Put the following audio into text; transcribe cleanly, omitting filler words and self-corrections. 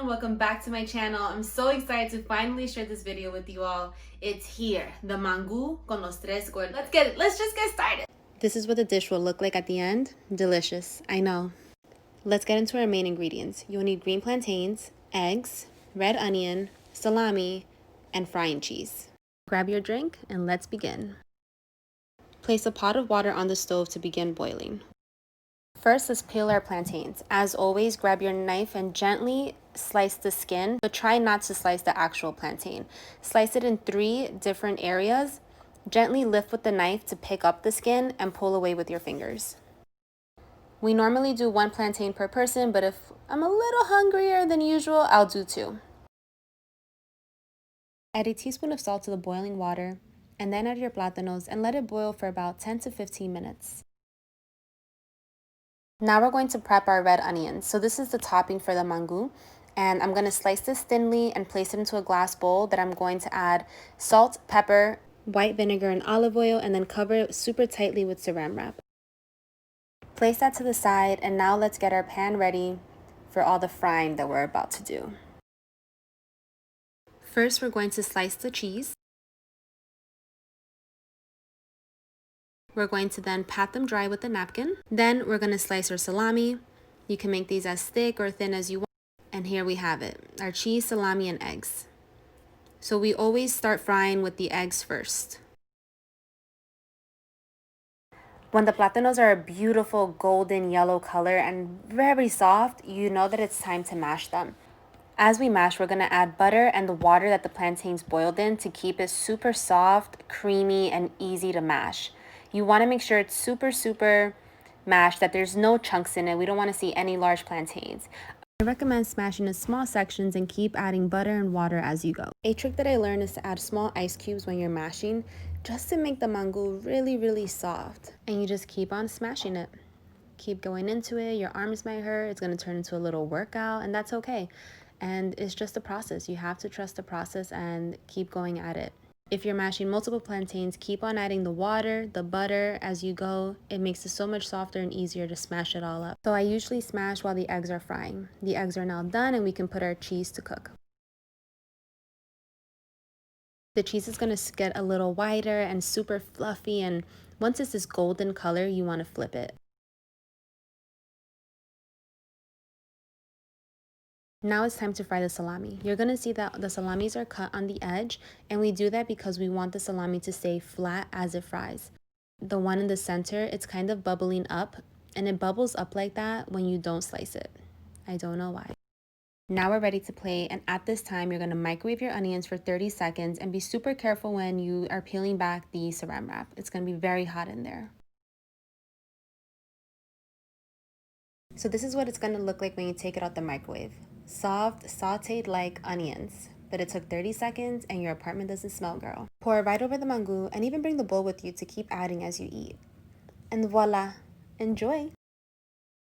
everyone, welcome back to my channel. I'm so excited to finally share this video with you all. It's here, the mangu con los tres gordos. Let's just get started. This is what the dish will look like at the end. Delicious, I know. Let's get into our main ingredients. You'll need green plantains, eggs, red onion, salami, and frying cheese. Grab your drink and let's begin. Place a pot of water on the stove to begin boiling. First, let's peel our plantains. As always, grab your knife and gently slice the skin, but try not to slice the actual plantain. Slice it in 3 different areas. Gently lift with the knife to pick up the skin and pull away with your fingers. We normally do 1 plantain per person, but if I'm a little hungrier than usual, I'll do 2. Add a teaspoon of salt to the boiling water, and then add your plátanos and let it boil for about 10 to 15 minutes. Now we're going to prep our red onions. So this is the topping for the mangu, and I'm going to slice this thinly and place it into a glass bowl that I'm going to add salt, pepper, white vinegar, and olive oil, and then cover it super tightly with saran wrap. Place that to the side, and now let's get our pan ready for all the frying that we're about to do. First, we're going to slice the cheese. We're going to then pat them dry with a napkin. Then we're going to slice our salami. You can make these as thick or thin as you want. And here we have it, our cheese, salami, and eggs. So we always start frying with the eggs first. When the plátanos are a beautiful golden yellow color and very soft, you know that it's time to mash them. As we mash, we're going to add butter and the water that the plantains boiled in to keep it super soft, creamy, and easy to mash. You want to make sure it's super mashed, that there's no chunks in it. We don't want to see any large plantains. I recommend smashing in small sections and keep adding butter and water as you go. A trick that I learned is to add small ice cubes when you're mashing, just to make the mangu really soft. And you just keep on smashing it. Keep going into it. Your arms might hurt. It's going to turn into a little workout, and that's okay. And it's just a process. You have to trust the process and keep going at it. If you're mashing multiple plantains, keep on adding the water, the butter as you go. It makes it so much softer and easier to smash it all up. So I usually smash while the eggs are frying. The eggs are now done and we can put our cheese to cook. The cheese is going to get a little whiter and super fluffy, and once it's this golden color, you want to flip it. Now it's time to fry the salami. You're going to see that the salamis are cut on the edge, and we do that because we want the salami to stay flat as it fries. The one in the center, it's kind of bubbling up, and it bubbles up like that when you don't slice it. I don't know why. Now we're ready to plate, and at this time, you're going to microwave your onions for 30 seconds and be super careful when you are peeling back the saran wrap. It's going to be very hot in there. So this is what it's going to look like when you take it out the microwave. Soft, sauteed like onions. But it took 30 seconds and your apartment doesn't smell, girl. Pour right over the mangu and even bring the bowl with you to keep adding as you eat. And voila! Enjoy!